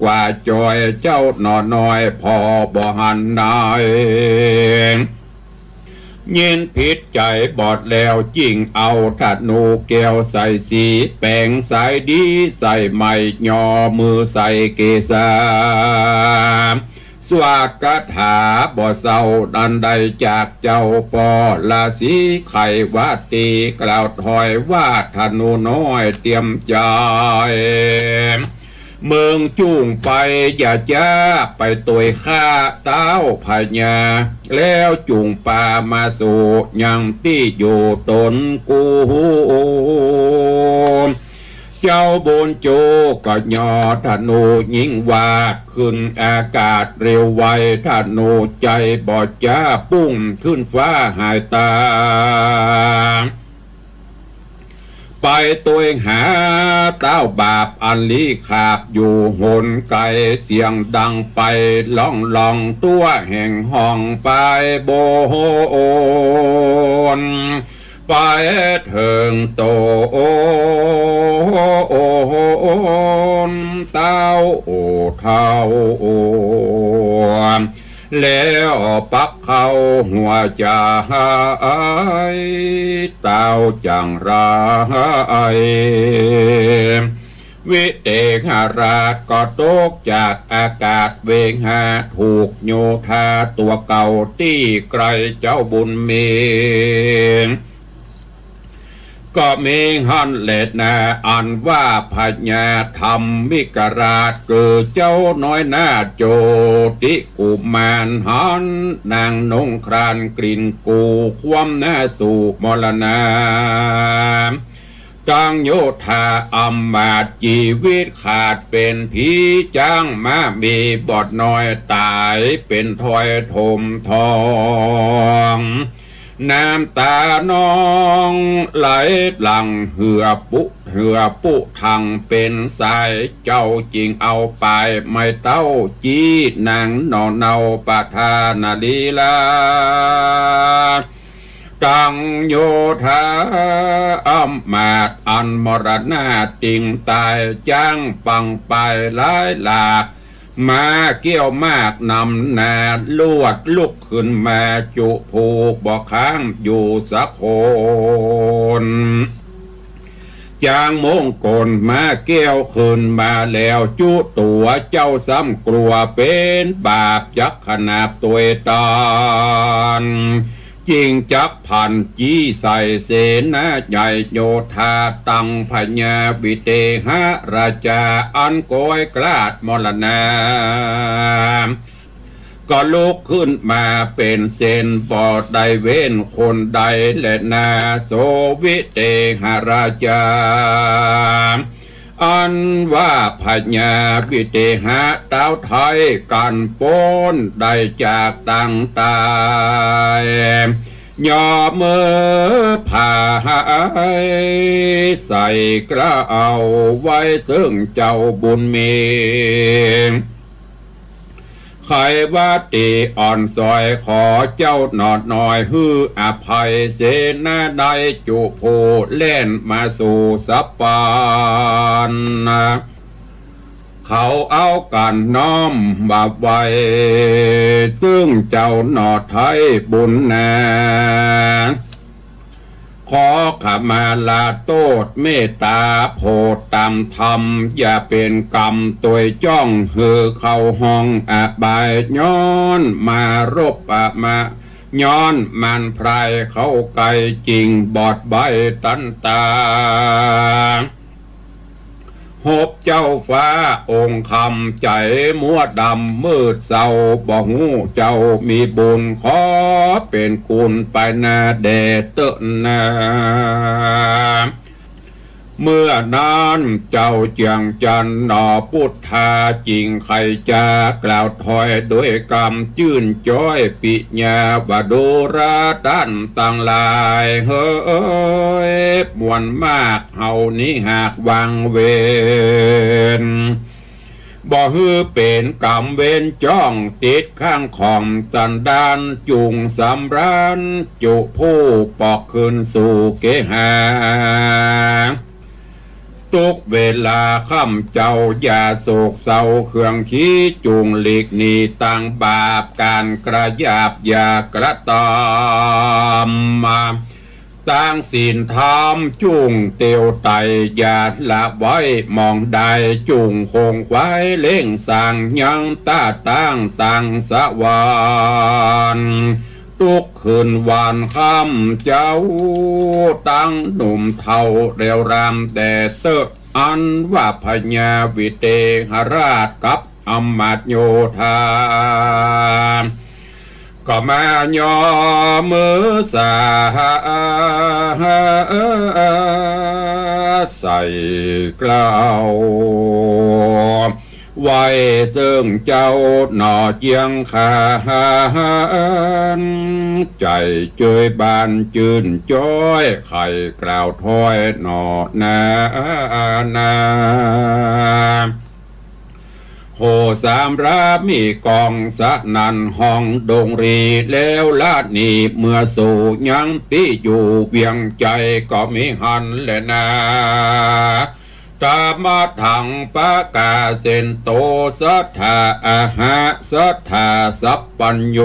กว่าจอยเจ้าหนอน้อยพอบ่หันนายยินผิดใจบอดแล้วจริงเอาธนูแก้วใส่สีแป้งใส่ดีใส่ไม้ยอมือใส่เกศาสวาคาถาบ่เศร้าดันใดจากเจ้าปอลาสีไขวาตีกล่าวถอยว่าธนูน้อยเตรียมใจเมืองจุ่งไปอย่าจ้าไปตัวข้าเต้าพญาแล้วจุ่งป่ามาสู่ยังที่อยู่ตนกูเจ้าบนโจก็ยอธนูยิงวาดขึ้นอากาศเร็วไวธนูใจบอดจ้าปุ้งขึ้นฟ้าหายตาไปตัวหาเต้าบาปอันลีขาบอยู่หนไกลเสียงดังไปล่องตัวแห่งห้องไปโบนไปเถิงโตเต้าโอเท้าแล้วปักเข้าหัวใจเต้าจังไรวิเตหราชก็ตกจากอากาศเวงหาถูกโยธาตัวเก่าที่ไกลเจ้าบุญมีก็มีหันเลดนาอันว่าพญาธรรมิกราชเกิดเจ้าน้อยหน้าโจติกุมารหันนางนงครานกลิ่นกูความหน้าสู่มรณาจังโยธาอำมาตย์ชีวิตขาดเป็นผีจ้างมามีบอดน้อยตายเป็นถอยทมทองน้ำตาน้องไหลหลังเหือปุทางเป็นสายเจ้าจริงเอาไปไม่เต้าจีนางนอนเนาปะทานาลีลาตังโยธาอำมาตย์อันมรณาติงตายจ้างปังไปหลายหลากมาเกี่ยวมากนำนาลวดลุกขึ้นมาจุผูกบ่ค้างอยู่สักคนจางมงกลมาเกี่ยวขึ้นมาแล้วจุตัวเจ้าซ้ำกลัวเป็นบาปจักขนาบตัวตอนจ จิงจักพันจี้ใส่เสนาใหญ่โยธาตังพญาวิเตหะราชาอันโกยกลาดมรณาก็ลุกขึ้นมาเป็นเซนบอดได้เว้นคนใดและนาโสวิเตหราชาอันว่าพญาวิเตหะเต้าไทยกันโป้นได้จากตังตายย่อมือผ่าใส่กระเอาไว้ซึ่งเจ้าบุญมีใครว่าตีอ่อนซอยขอเจ้าหนอดหน่อยฮืออภัยเสนาได้จุโพเล่นมาสู่สัปปานเขาเอากันน้อมบาปไว้ซึ่งเจ้าหนอดไทยบุญนาขอขมาลาโตษเมตตาโพดตามธรรมอย่าเป็นกรรมตัวจ้องเหือเข้าห้องอบายย้อนมารบมาย้อนมันพรายเข้าไกลจริงบอดใบตันตาหบเจ้าฟ้าองค์คำใจมัวดำมืดเศร้าบ่หูเจ้ามีบุญขอเป็นคุณไปนาแดเตนาเมื่อนานเจ้าเจียงจันหนอพุทธาจริงใครจะกล่าวถอยด้วยกรรมจื่นจ้อยปิญาบดูราดันต่างลายเฮ้ยมวลมากเฮานี้หากวังเวนบ่ฮือเป็นกรรมเวนจ้องติดข้างของจันดานจุงสำรานจุผู้ปอกคืนสู่เกหาทุกเวลาค่ำเจ้าอย่าโศกเศร้าเครื่องขี้จุงหลีกหนีต่างบาปการกระยาบอย่ากระตามมาต่างศีลธรรมจุงเตียวไตอย่าละไว้มองได้จุงคงไว้เล่งสั่งยังตาตั้งตังสวรรค์ทุกคืนวันค่ำเจ้าตั้งหนุ่มเท่าเรียวรำแต่เตออันว่าพญาวิเตหราชกับอมาตย์โยธาก็มาย่อมือสาใส่กล่าวไว้ซึ่งเจ้าหน่อเจียงขานใจเจยบานจืนจ้อยไข่กล่าวถ้อยหน่อนาโหสามรามีกองสะนันห้องดงรีแล้วลาดนีเมื่อสู่ยังตีอยู่เวียงใจก็มีหันและนาตามาถังปะกาเซนโตสัทธาอาหะสัทธาสัพปัญโย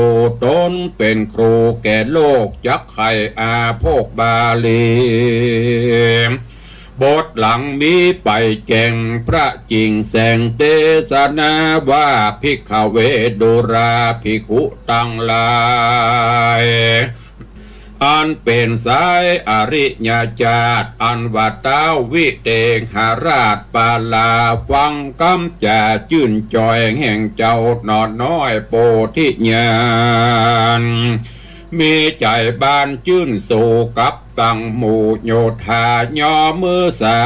ตนเป็นครูแก่โลกจักไข่อาโภคบาลีบทหลังมีไปแก่งพระจิงแสงเทศนาว่าภิกขเวดุราภิกขุตั้งหลายอันเป็นสายอริยญาติอันว่าเต้าวิเตหราชปาลาฟังคำจ่าจื่นจอยแห่งเจ้าหนอน้อยโพธิญาณมีใจบานจื่นสู่กับตั้งหมู่โยธาย่อมือสา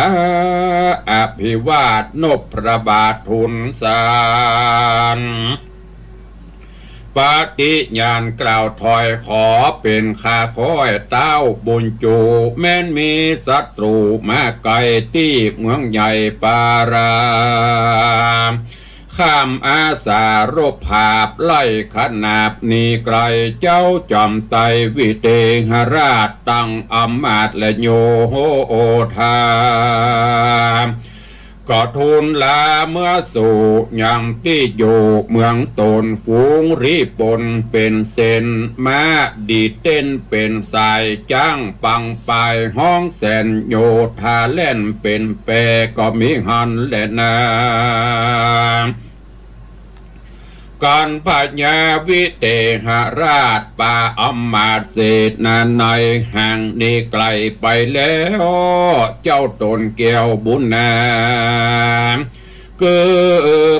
อภิวาทนพพระบาททุนสารปฏิญาณกล่าวถอยขอเป็นข้าคอยเต้าบุญจูแม้นมีศัตรูมาไกลที่เมืองใหญ่ปารามข้ามอาสารบภาพไล่ขนาบนีไกลเจ้าจอมไตวิเตหราชตั้งอำมาตย์และโยโอธาก็ทูลลาเมื่อสู่ยังที่อยู่เมืองตนฝูงรีปนเป็นเซนมาดีเต้นเป็นสายจ้างปังปายห้องแสนโยธาเล่นเป็นแปรก็มีหันและนา การปัญญาวิเตหราชป่าอำมาตย์เศษนานในห่างนี้ไกลไปแล้วเจ้าตนแก้วบุญนาคือ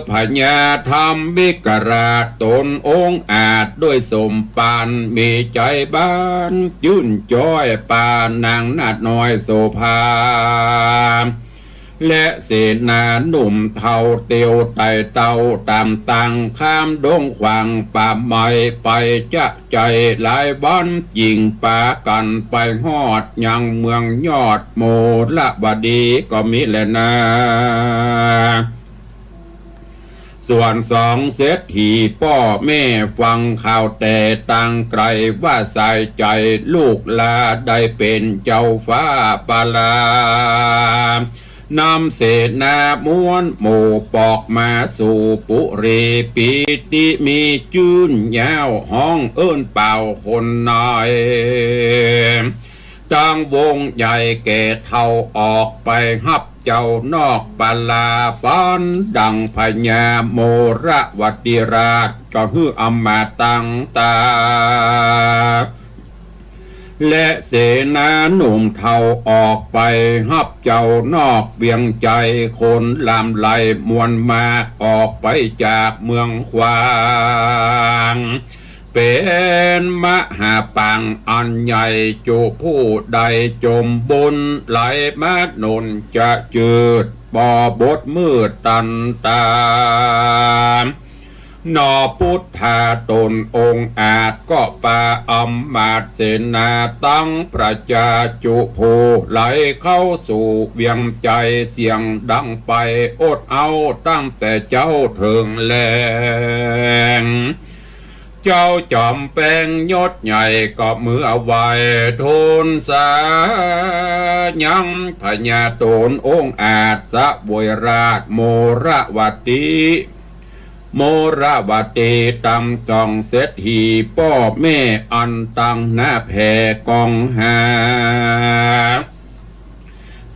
พญาธรรมวิกราชตนองค์อาจด้วยสมปานมีใจบ้านยื่นจ้อยปานางนาดน้อยโสภาและเสนาหนุ่มเท่าเตียวไต่เต่าตามตังข้ามดงขวางป่าไม้ไปจะใจหลายบ้านยิงป่ากันไปฮอดยังเมืองยอดโมละบดีก็มีแลนะส่วนสองเศรษฐีพ่อแม่ฟังข่าวแต่ต่างไกลว่าใส่ใจลูกลาได้เป็นเจ้าฟ้าปาลานำเศษนาม้วนหมู่ปอกมาสู่ปุรีปีติมีจื่นยาวห้องเอิ้นเป่าคนน้อยตั้งวงใหญ่แก่เท่าออกไปฮับเจ้านอกปาลาป้อนดังพญาโมระวัติราชก็ฮืออำมาตังตาและเสนาหนุ่มเท่าออกไปฮับเจ้านอกเบียงใจคนลำไหลมวลมาออกไปจากเมืองควางเป็นมหาปังอันใหญ่จูผู้ใดจมบุญไหลมาหนุนจะจืดบ่อบดมืดตันตานอพุทธาตนองค์อาจก็ปาอำมาตย์เสนาตั้งประชาจุภูไหลเข้าสู่เวียงใจเสียงดังไปอดเอาตั้งแต่เจ้าถึงแลงเจ้าจอมแปลงยศใหญ่ก็มือเอาไว้ทูลสายังพญาตนองค์อาจสะบวยราชโมระวัติโมระวติตำจองเศรษฐีพ่อแม่อันตังหน้าแผ่กองหา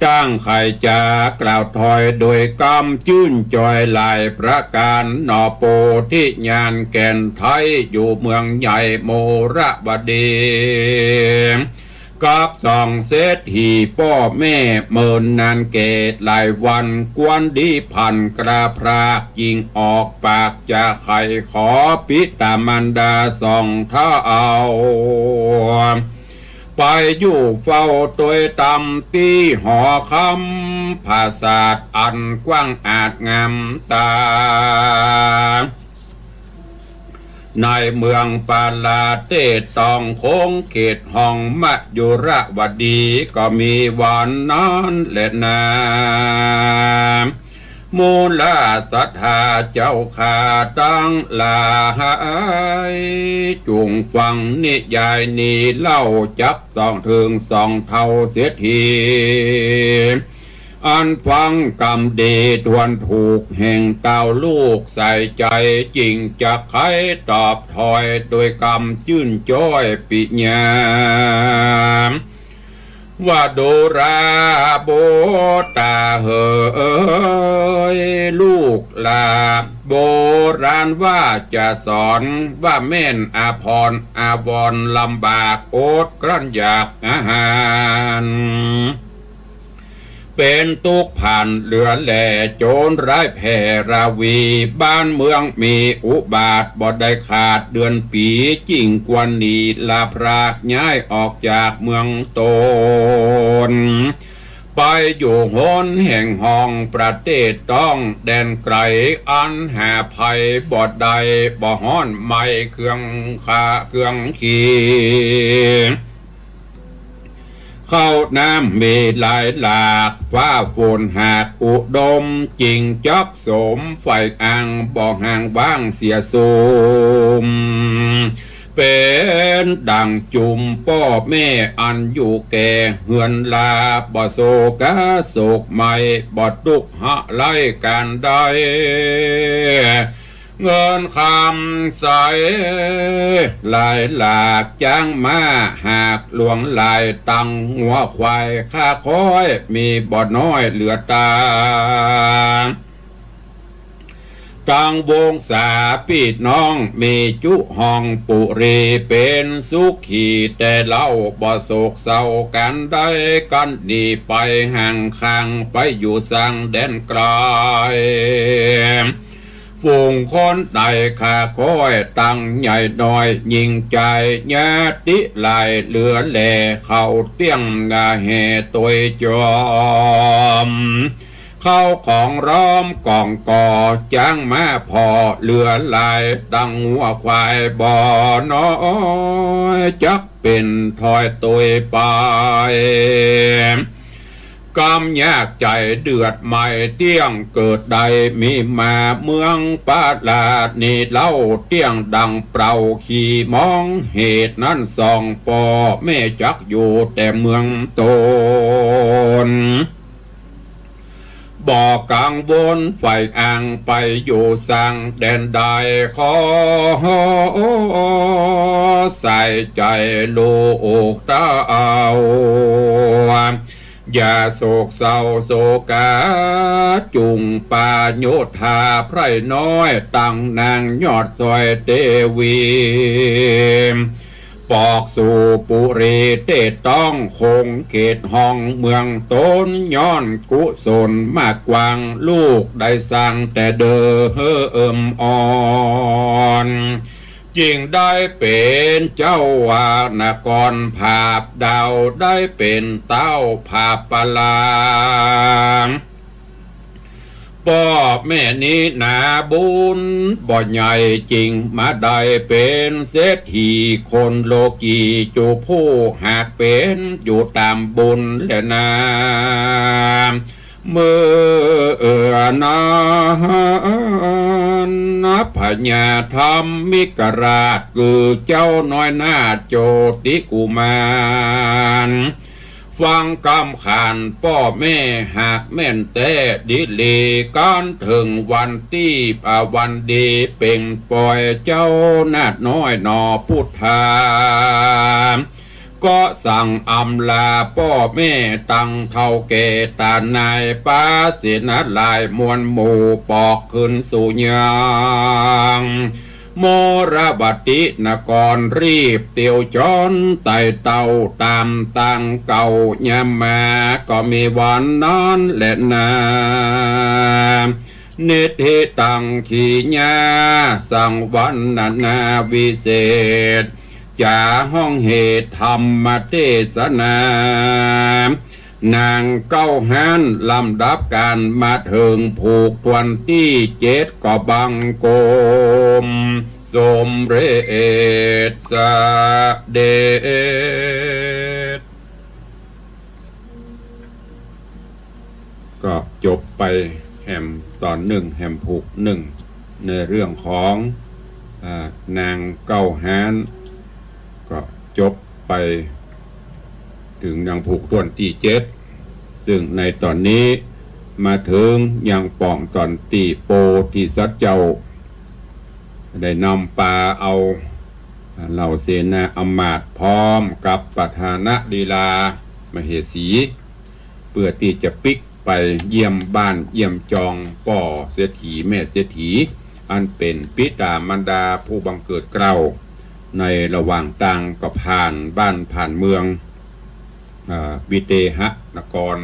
ตั้งไข่จากล่าวถอยโดยกำจื่นจอยหลายประการนอโปธิญาณแก่นไทยอยู่เมืองใหญ่โมระวดีกับสองเศรษฐีพ่อแม่เมินนานเกตหลายวันกวนดีพันกระพรากยิงออกปากจะไขขอปิตามันดาสองท่าเอาไปอยู่เฝ้าตัวตำตีหอคำภาษาทอันกว้างอาจงามตาในเมืองปาลาเตตองโค้งเขตห้องมะยุระวดีก็มีวันนั้นและนามูลาสัทธาเจ้าขาตั้งลาหายจุงฟังนิยายนี้เล่าจับต้องถึงสองเท่าเสียทีอันฟังกรรมดีทวนถูกแห่งเต้าลูกใส่ใจจริงจะไขตอบถอยโดยกรรมจื่นจ้อยปิญญาว่าโดราโบตาเหยลูกลาโบราณว่าจะสอนว่าแม่นอาพรอาวรลำบากโอดกลั้นอยากอาหารเป็นตุกผ่านเหลือแหล่โจรร้ายแผ่ราวีบ้านเมืองมีอุบาทบ่ได้ขาดเดือนปีจริงกว่านี้ลาพรากย้ายออกจากเมืองตนไปอยู่โหนแห่งห้องประเทศต้องแดนไกลอันหาภัยบ่ใดบ่ฮ้อนไม่เครื่องขี่เข้าน้ำมีหลายหลากฟ้าฝนหากอุดมจริงจักสมไฟอังบ่ห่างบ้างเสียสูมเป็นดังจุมพ่อแม่อันอยู่แก่เฮือนลาบ่โศกะโศกไม่บ่ทุกข์หะไล่การได้เงินคำใสลายหลากจ้างมาหากหลวงลายตังหัวควายข้าคอยมีบ่น้อยเหลือตา กังวงสาพี่น้องมีจุห้องปุรีเป็นสุขีแต่เล่าบ่โศกเศร้ากันได้กันหนีไปห่างข้างไปอยู่สังแดนไกลฝูงคนใดขาคอยตั้งใหญ่น้อยยิงใจญาติลายเหลือแหล่เข้าเตี้ยงนาเหตวยจอมเข้าของร้อมกองก่อจ้างมาพอเหลือลายดังหัวควายบ่อน้อยจักเป็นถอยตัวไปกำยากใจเดือดใหม่เตี้ยงเกิดใดมีมาเมืองปาลาดนี่เล่าเตี้ยงดังเปล่าขี่มองเหตุนั้นสองปอแม่จักอยู่แต่เมืองตนบอกกังวลไฟอ่างไปอยู่สั่งแดนใดขอใส่ใจลูกเต้าอย่าโศกเศร้าโศกาจุงปาโยธาไพรน้อยตั้งนางยอดซอยเตวีปอกสู่ปุรีเตต้องคงเขตห้องเมืองต้นย้อนกุศลมากกวางลูกได้สั่งแต่เดิมอ่อนจึงได้เป็นเจ้าวานกรภาพดาวได้เป็นเต้าภาพปลางพ่อแม่นี้นาบุญบ่ใหญ่จริงมาได้เป็นเศรษฐีคนโลกีจูผู้หากเป็นอยู่ตามบุญและนาเมื่อนับพญาธรรมิกราชคือเจ้าน้อยนาโจติกุมารฟังคำขานพ่อแม่หากแม่นแต่ดิลีการถึงวันที่วันดีเป่งปล่อยเจ้านาดน้อยนอพุทธาก็สั่งอำลาพ่อแม่ตั้งเท่าเกตานายป้าเสนาลายมวลหมู่ปอกขึ้นสู่ยังโมระบตินกรรีบเตียวจอนไต่เต่าตามตั้งเก่ายามมาก็มีวันนั้นแหละนาเนติตังขีญาสังวันนาวิเศษจาห้องเหตุธรรมเทศนานางเก้าหันลำดับการมาถึงผูกวันที่7ก็บังโกมสมเรศสเดชก็จบไปแห่มตอน1แห่มผูก1ในเรื่องของนางเก้าหันก็จบไปถึงนางผูกตวนที่7ซึ่งในตอนนี้มาถึงยังป่องตอนตีโปที่สัตเจ้าได้นำปลาเอาเหล่าเสนาอำมาตย์พร้อมกับประธานะลีลามเหสีเพื่อที่จะปิกไปเยี่ยมบ้านเยี่ยมจองป่อเศรษฐีแม่เศรษฐีอันเป็นปิตามารดาผู้บังเกิดเกล้าในระหว่างต่างก็ผ่านบ้านผ่านเมืองวิเตหะนคร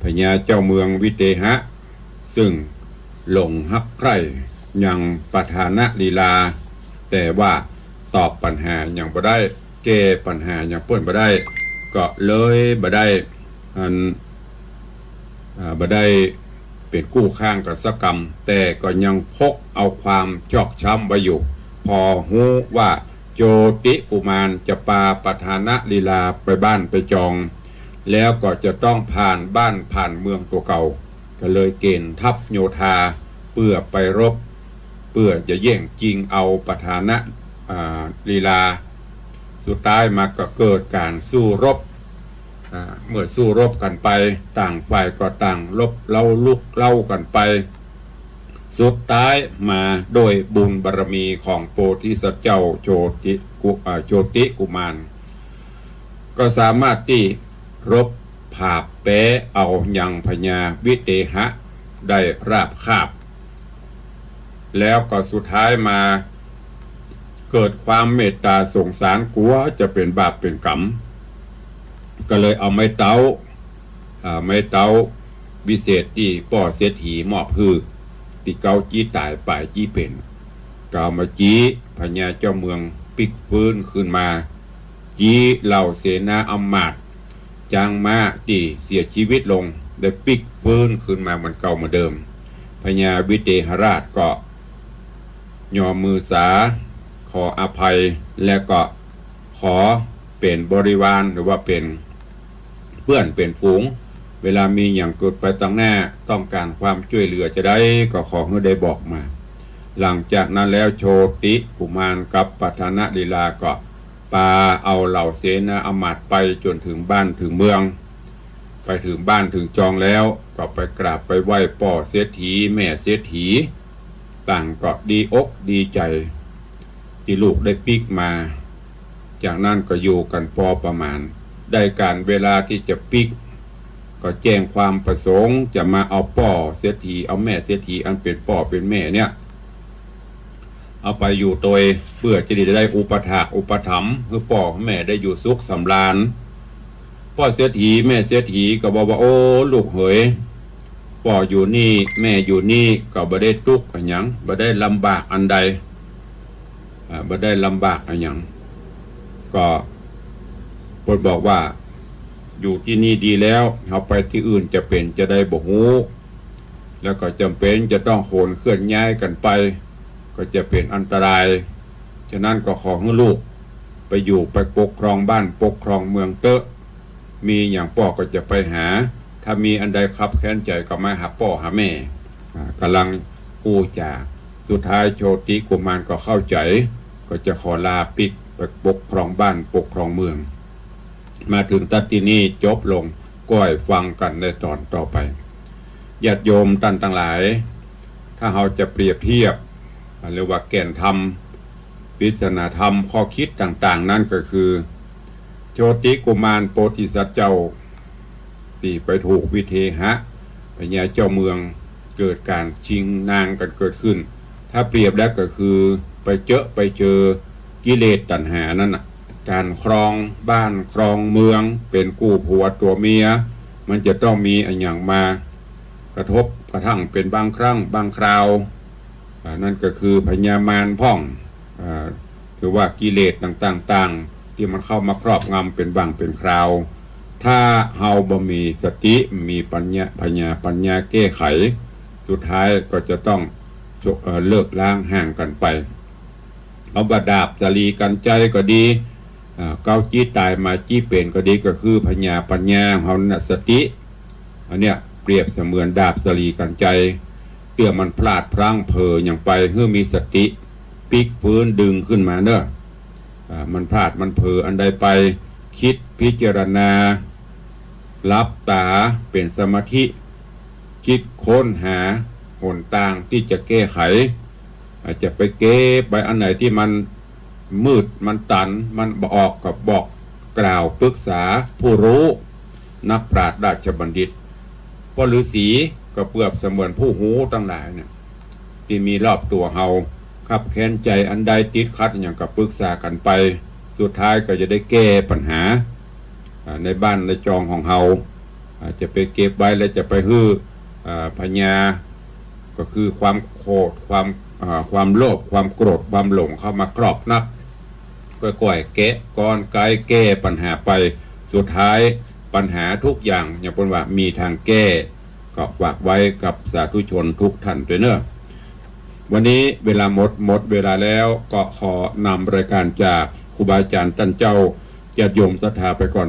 พญาเจ้าเมืองวิเตหะซึ่งหลงฮักใคร่ยังประธานะลีลาแต่ว่าตอบปัญหาอย่างบ่ได้แก้ปัญหาอย่างเปิ้นบ่ได้ก็เลยบ่ได้บ่ได้เป็นกู้ข้างกับสกรรมแต่ก็ยังพกเอาความชอกช้ำไว้อยู่พอฮู้ว่าโจติกุมารจะปาประธานะลีลาไปบ้านไปจองแล้วก็จะต้องผ่านบ้านผ่านเมืองตัวเก่าก็เลยเกณฑ์ทัพโยธาเพื่อไปรบเพื่อจะแย่งจริงเอาประธานะลีลาสุดท้ายมาก็เกิดการสู้รบเมื่อสู้รบกันไปต่างฝ่ายก็ต่างลบเล่าลุกเล่ากันไปสุดท้ายมาโดยบุญบารมีของโพธิสัตว์เจ้าโจติกุมารก็สามารถที่รบผาบแปะเอายังพญาวิเตหะได้ราบคาบ แล้วก็สุดท้ายมาเกิดความเมตตาสงสารกลัวจะเป็นบาปเป็นกรรมก็เลยเอาไม้เต้าวิเศษที่ป่อเสียถีมอบฮือที่เกาจี้ตายป่ายจี้เป็นกาวมาจี้พญาเจ้าเมืองปิกฟื้นขึ้นมาจี้เหล่าเสนาอำมาตย์จางมาที่เสียชีวิตลงได้ปิกฟื้นขึ้นมาเหมือนเก่าเหมือนเดิมพญาวิเทหราชก็ยอมมือสาขออภัยและก็ขอเป็นบริวารหรือว่าเป็นเพื่อนเป็นฝูงเวลามีอย่างเกิดไปตั้งหน้าต้องการความช่วยเหลือจะได้ก็ขอให้ได้บอกมาหลังจากนั้นแล้วโชติกุมารกับปัฏฐลีลาก็ปาเอาเหล่าเสนาอำมาตย์ไปจนถึงบ้านถึงเมืองไปถึงบ้านถึงจองแล้วก็ไปกราบไปไหว้ป่อเศรษฐีแม่เศรษฐีต่างก็ดีอกดีใจที่ลูกได้ปิกมาจากนั้นก็อยู่กันพอประมาณได้การเวลาที่จะปิกก็แจ้งความประสงค์จะมาเอาป่อเศรษฐีเอาแม่เศรษฐีอันเป็นป่อเป็นแม่เนี่ยเอาไปอยู่โดยเพื่อจะได้อุปถากอุปถัมภ์คือป่อแม่ได้อยู่สุขสำราญป่อเศรษฐีแม่เศรษฐีก็บอกว่าโอ้ลูกเหยป่ออยู่นี่แม่อยู่นี่ก็บ่ได้ทุกข์อันหยังบ่ได้ลำบากอันใดบ่ได้ลำบากอันหยังก็เพิ่นบอกว่าอยู่ที่นี่ดีแล้วเอาไปที่อื่นจะเป็นจะได้บ่ฮู้แล้วก็จำเป็นจะต้องโขนเคลื่อนย้ายกันไปก็จะเป็นอันตรายฉะนั้นก็ขอให้ลูกไปอยู่ไปปกครองบ้านปกครองเมืองเตอะมีอย่างพ่อก็จะไปหาถ้ามีอันใดคับแค้นใจก็มาหาพ่อหาแม่กำลังอู้จ่าสุดท้ายโชติกุมารก็เข้าใจก็จะขอลาปิกไปปกครองบ้านปกครองเมืองมาถึงตัดที่นี่จบลงก้อยฟังกันในตอนต่อไปญาติโยมท่านทั้งหลายถ้าเราจะเปรียบเทียบหรือว่าแก่นธรรมปริศนาธรรมข้อคิดต่างๆนั่นก็คือโชติกุมารโพธิสัตว์เจ้าตีไปถูกวิเทหะพญาเจ้าเมืองเกิดการชิงนางกันเกิดขึ้นถ้าเปรียบแล้วก็คือไปเจอกิเลสตัณหานั่นน่ะการครองบ้านครองเมืองเป็นกู้ผัวตัวเมียมันจะต้องมีอันอย่างมากระทบกระทั่งเป็นบางครั้งบางคราวนั่นก็คือพญามารพ่องคือว่ากิเลสต่างๆที่มันเข้ามาครอบงำเป็นบางเป็นคราวถ้าเฮาบ่มีสติมีปัญญาแก้ไขสุดท้ายก็จะต้องเลิกล้างห่างกันไปเอาบดาบสลีกันใจก็ดีเกาจี้ตายมาจี้เป็นก็ดีก็คือปัญญาเฮาน่ะสติอันเนี้ยเปรียบเสมือนดาบสลีกันใจเตื้อมันพลาดพลั้งเผลออย่างไปเพื่อมีสติปิกฟื้นดึงขึ้นมาเนอะมันพลาดมันเผลออันใดไปคิดพิจารณารับตาเป็นสมาธิคิดค้นหาหนทางที่จะแก้ไขอาจจะไปเก็บไปอันไหนที่มันมืดมันตันมันบอกกับบอกกล่าวปรึกษาผู้รู้นักปราชญ์ราชบัณฑิตพอฤาษีก็เปรียบเสมือนผู้หูทั้งหลายเนี่ยที่มีรอบตัวเฮาขับแค้นใจอันใดติดขัดอย่างกับปรึกษากันไปสุดท้ายก็จะได้แก้ปัญหาในบ้านในจองของเฮาจะไปเก็บไว้แล้วจะไปฮื้อพญาก็คือความโกรธความโลภความโกรธความหลงเข้ามาครอบนักก็ก่อยแกะก้อนไกแก้ปัญหาไปสุดท้ายปัญหาทุกอย่างอย่างเป็นว่ามีทางแก้ก็ฝากไว้กับสาธุชนทุกท่านด้วยเนอะวันนี้เวลาหมดเวลาแล้วก็ขอนำรายการจากครูบาอาจารย์ท่านเจ้าญาติโยมศรัทธาไปก่อน